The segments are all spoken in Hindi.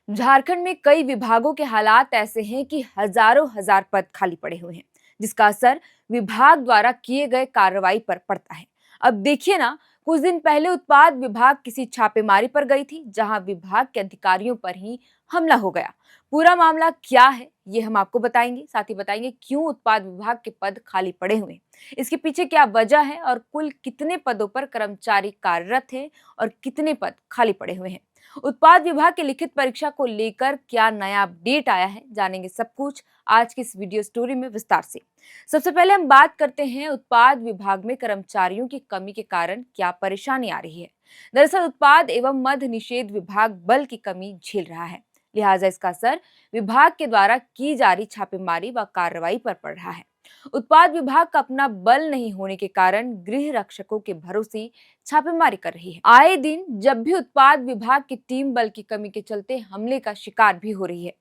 झारखंड में कई विभागों के हालात ऐसे हैं कि हजारों हजार पद खाली पड़े हुए हैं, जिसका असर विभाग द्वारा किए गए कार्रवाई पर पड़ता है। अब देखिए ना, कुछ दिन पहले उत्पाद विभाग किसी छापेमारी पर गई थी, जहां विभाग के अधिकारियों पर ही हमला हो गया। पूरा मामला क्या है, ये हम आपको बताएंगे। साथ ही बताएंगे क्यों उत्पाद विभाग के पद खाली पड़े हुए हैं, इसके पीछे क्या वजह है और कुल कितने पदों पर कर्मचारी कार्यरत हैं और कितने पद खाली पड़े हुए हैं। उत्पाद विभाग की लिखित परीक्षा को लेकर क्या नया अपडेट आया है, जानेंगे सब कुछ आज की इस वीडियो स्टोरी में विस्तार से। सबसे पहले हम बात करते हैं उत्पाद विभाग में कर्मचारियों की कमी के कारण क्या परेशानी आ रही है। दरअसल उत्पाद एवं मद्य निषेध विभाग बल की कमी झेल रहा है, लिहाजा इसका असर विभाग के द्वारा की जा रही छापेमारी व कार्रवाई पर पड़ रहा है। उत्पाद विभाग का अपना बल नहीं होने के कारण गृह रक्षकों के भरोसे छापेमारी कर रही है। आए दिन जब भी उत्पाद विभाग की टीम बल की कमी के चलते हमले का शिकार भी हो रही है।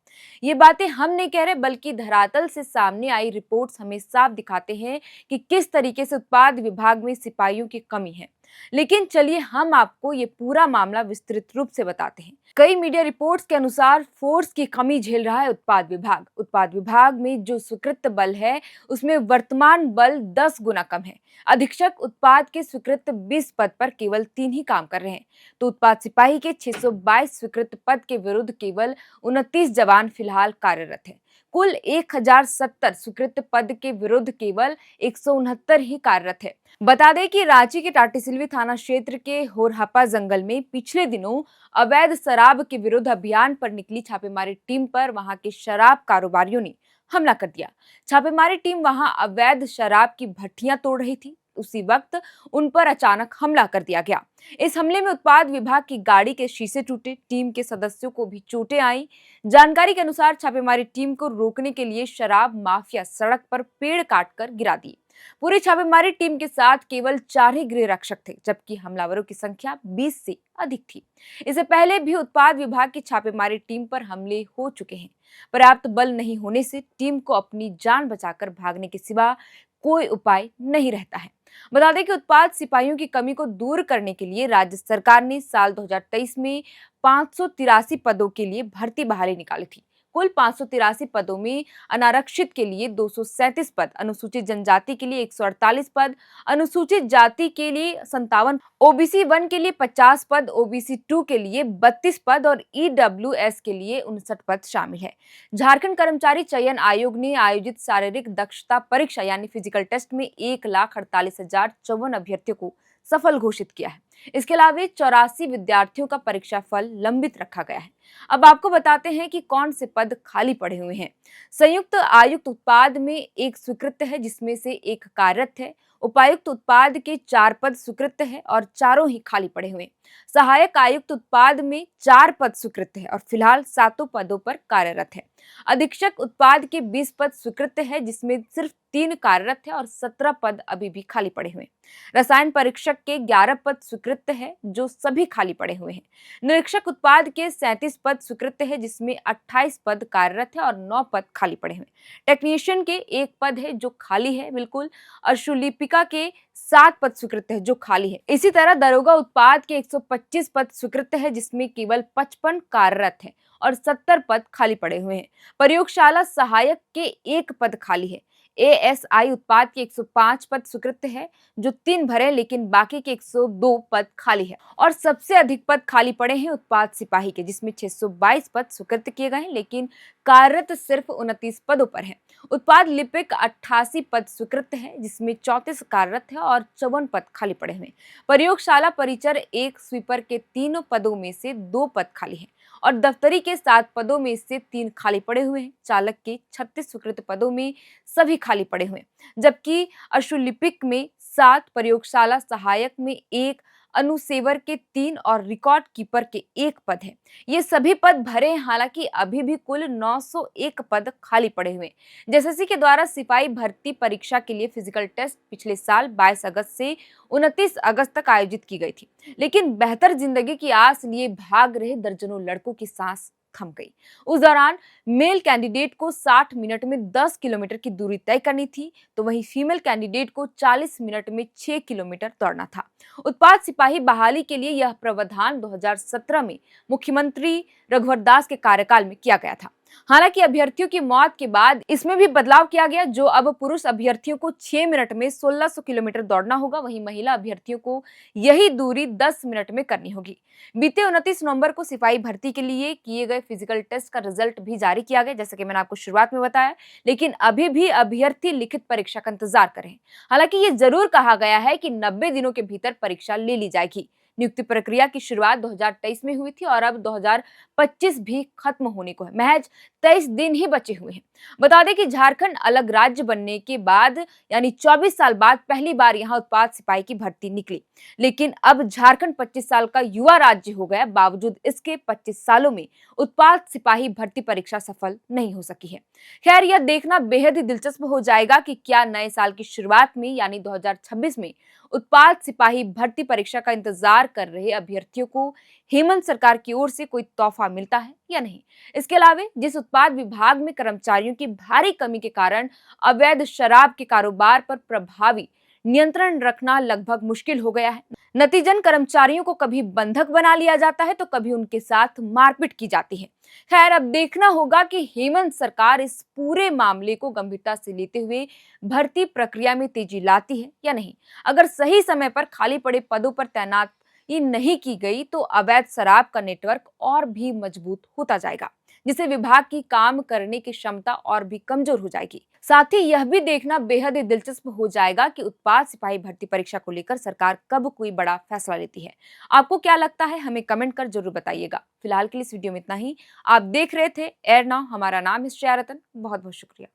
ये बातें हम नहीं कह रहे, बल्कि धरातल से सामने आई रिपोर्ट्स हमें साफ दिखाते हैं कि किस तरीके से उत्पाद विभाग में सिपाहियों की कमी है। लेकिन चलिए हम आपको ये पूरा मामला विस्तृत रूप से बताते हैं। कई मीडिया रिपोर्ट्स के अनुसार फोर्स की कमी झेल रहा है उत्पाद विभाग। उत्पाद विभाग में जो स्वीकृत बल है, उसमें वर्तमान बल 10 गुना कम है। अधीक्षक उत्पाद के स्वीकृत 20 पद पर केवल 3 ही काम कर रहे हैं, तो उत्पाद सिपाही के 622 स्वीकृत पद के विरुद्ध केवल 29 जवान फिलहाल कार्यरत हैं। कुल 1070 स्वीकृत पद के विरुद्ध केवल 169 ही कार्यरत है। बता दें कि रांची के टाटीसिलवी थाना क्षेत्र के होरहपा जंगल में पिछले दिनों अवैध शराब के विरुद्ध अभियान पर निकली छापेमारी टीम पर वहां के शराब कारोबारियों ने हमला कर दिया। छापेमारी टीम वहां अवैध शराब की भट्टियां तोड़ रही थी, उसी वक्त उन पर अचानक हमला कर दिया गया। इस हमले में उत्पाद विभाग की गाड़ी के शीशे टूटे, टीम के सदस्यों को भी चोटें आई। जानकारी के अनुसार छापेमारी टीम को रोकने के लिए शराब माफिया सड़क पर पेड़ काटकर गिरा दिए। पूरी छापेमारी टीम के साथ केवल 4 ही गृह रक्षक थे, जबकि हमलावरों की संख्या 20 से अधिक थी। इससे पहले भी उत्पाद विभाग की छापेमारी टीम पर हमले हो चुके हैं। पर्याप्त बल नहीं होने से टीम को अपनी जान बचाकर भागने के सिवा कोई उपाय नहीं रहता है। बता दें कि उत्पाद सिपाहियों की कमी को दूर करने के लिए राज्य सरकार ने साल 2023 में 583 पदों के लिए भर्ती बहाली निकाली थी। कुल 583 पदों में अनारक्षित के लिए 237 पद, अनुसूचित जनजाति के लिए 148 पद, अनुसूचित जाति के लिए 57, ओबीसी 1 के लिए 50 पद, ओबीसी 2 के लिए 32 पद और ईडब्ल्यूएस के लिए 59 पद शामिल है। झारखंड कर्मचारी चयन आयोग ने आयोजित शारीरिक दक्षता परीक्षा यानी फिजिकल टेस्ट में 1,48,054 अभ्यर्थियों को सफल घोषित किया है। इसके अलावा 84 विद्यार्थियों का परीक्षा फल लंबित रखा गया है। अब आपको बताते हैं कि कौन से पद खाली पड़े हुए हैं। संयुक्त आयुक्त उत्पाद में एक स्वीकृत है, जिसमें से एक कार्यरत है। उपायुक्त उत्पाद के 4 पद स्वीकृत है और चारों ही खाली पड़े हुए हैं। सहायक आयुक्त उत्पाद में 4 पद स्वीकृत है और फिलहाल 7 पदों पर कार्यरत है। अधीक्षक उत्पाद के 20 पद स्वीकृत है, जिसमें सिर्फ 3 कार्यरत है और 17 पद अभी भी खाली पड़े हुए हैं। रसायन परीक्षक के 11 पद स्वीकृत है, जो सभी खाली पड़े हुए हैं। निरीक्षक उत्पाद के 37 पद स्वीकृत है, जिसमें 28 पद कार्यरत है और 9 पद खाली पड़े हुए हैं। टेक्नीशियन के 1 पद है जो खाली है बिल्कुल। अश्वलिपिका के 7 पद स्वीकृत है जो खाली है। इसी तरह दरोगा उत्पाद के 125 पद स्वीकृत है, जिसमें केवल 55 कार्यरत है और 70 पद खाली पड़े हुए हैं। प्रयोगशाला सहायक के 1 पद खाली है। एएसआई उत्पाद के 105 पद स्वीकृत है, जो 3 भरे, लेकिन बाकी के 102 पद खाली है। और सबसे अधिक पद खाली पड़े हैं उत्पाद सिपाही के, जिसमें 622 पद स्वीकृत किए गए हैं, लेकिन कार्यरत सिर्फ 29 पदों पर है। उत्पाद लिपिक 88 पद स्वीकृत है, जिसमें 34 कार्यरत है और 54 पद खाली पड़े हुए हैं। प्रयोगशाला परिचर 1 स्वीपर के 3 पदों में से 2 पद खाली है और दफ्तरी के 7 पदों में से 3 खाली पड़े हुए हैं। चालक के 36 स्वीकृत पदों में सभी खाली पड़े हुए हैं, जबकि अश्वलिपिक में 7, प्रयोगशाला सहायक में 1, अनुसेवर के 3 और रिकॉर्ड कीपर के 1 पद है। ये सभी पद भरे हैं, हालांकि अभी भी कुल 901 पद खाली पड़े हुए हैं। जेएसएससी के द्वारा सिपाही भर्ती परीक्षा के लिए फिजिकल टेस्ट पिछले साल 22 अगस्त से 29 अगस्त तक आयोजित की गई थी, लेकिन बेहतर जिंदगी की आस लिए भाग रहे दर्जनों लड़कों की सांस थम गई। उस दौरान मेल कैंडिडेट को 60 मिनट में 10 किलोमीटर की दूरी तय करनी थी, तो वहीं फीमेल कैंडिडेट को 40 मिनट में 6 किलोमीटर दौड़ना था। उत्पाद सिपाही बहाली के लिए यह प्रावधान 2017 में मुख्यमंत्री रघुवर दास के कार्यकाल में किया गया था। हालांकि अभ्यर्थियों की मौत के बाद इसमें भी बदलाव किया गया, जो अब पुरुष अभ्यर्थियों को 6 मिनट में 1600 किलोमीटर दौड़ना होगा, वहीं महिला अभ्यर्थियों को यही दूरी 10 मिनट में करनी होगी। बीते 29 नवंबर को सिपाही भर्ती के लिए किए गए फिजिकल टेस्ट का रिजल्ट भी जारी किया गया, जैसे कि मैंने आपको शुरुआत में बताया, लेकिन अभी भी अभ्यर्थी लिखित परीक्षा का इंतजार करें। हालांकि ये जरूर कहा गया है कि 90 दिनों के भीतर परीक्षा ले ली जाएगी। नियुक्ति प्रक्रिया की शुरुआत 2023 में हुई थी और अब 2025 भी खत्म होने को है। महज 23 दिन ही बचे हुए हैं। बता दें कि झारखंड अलग राज्य बनने के बाद यानी 24 साल बाद पहली बार यहां उत्पाद सिपाही की भर्ती निकली, लेकिन अब झारखंड 25 साल का युवा राज्य हो गया। बावजूद इसके 25 सालों में उत्पाद सिपाही भर्ती परीक्षा सफल नहीं हो सकी है। खैर, यह देखना बेहद ही दिलचस्प हो जाएगा कि क्या नए साल की शुरुआत में यानी 2026 में उत्पाद सिपाही भर्ती परीक्षा का इंतजार कर रहे अभ्यर्थियों को हेमंत सरकार की ओर से कोई तोहफा मिलता है या नहीं। इसके अलावा जिस उत्पाद विभाग में कर्मचारियों की भारी कमी के कारण अवैध शराब के कारोबार पर प्रभावी नियंत्रण रखना लगभग मुश्किल हो गया है। नतीजन कर्मचारियों को कभी बंधक बना लिया जाता है तो कभी उनके साथ मारपीट की जाती है। खैर, अब देखना होगा कि हेमंत सरकार इस पूरे मामले को गंभीरता से लेते हुए भर्ती प्रक्रिया में तेजी लाती है या नहीं। अगर सही समय पर खाली पड़े पदों पर तैनाती नहीं की गई तो अवैध शराब का नेटवर्क और भी मजबूत होता जाएगा, जिससे विभाग की काम करने की क्षमता और भी कमजोर हो जाएगी। साथ ही यह भी देखना बेहद ही दिलचस्प हो जाएगा कि उत्पाद सिपाही भर्ती परीक्षा को लेकर सरकार कब कोई बड़ा फैसला लेती है। आपको क्या लगता है, हमें कमेंट कर जरूर बताइएगा। फिलहाल के लिए इस वीडियो में इतना ही। आप देख रहे थे एयर नाउ, हमारा नाम है श्रेया रतन। बहुत बहुत शुक्रिया।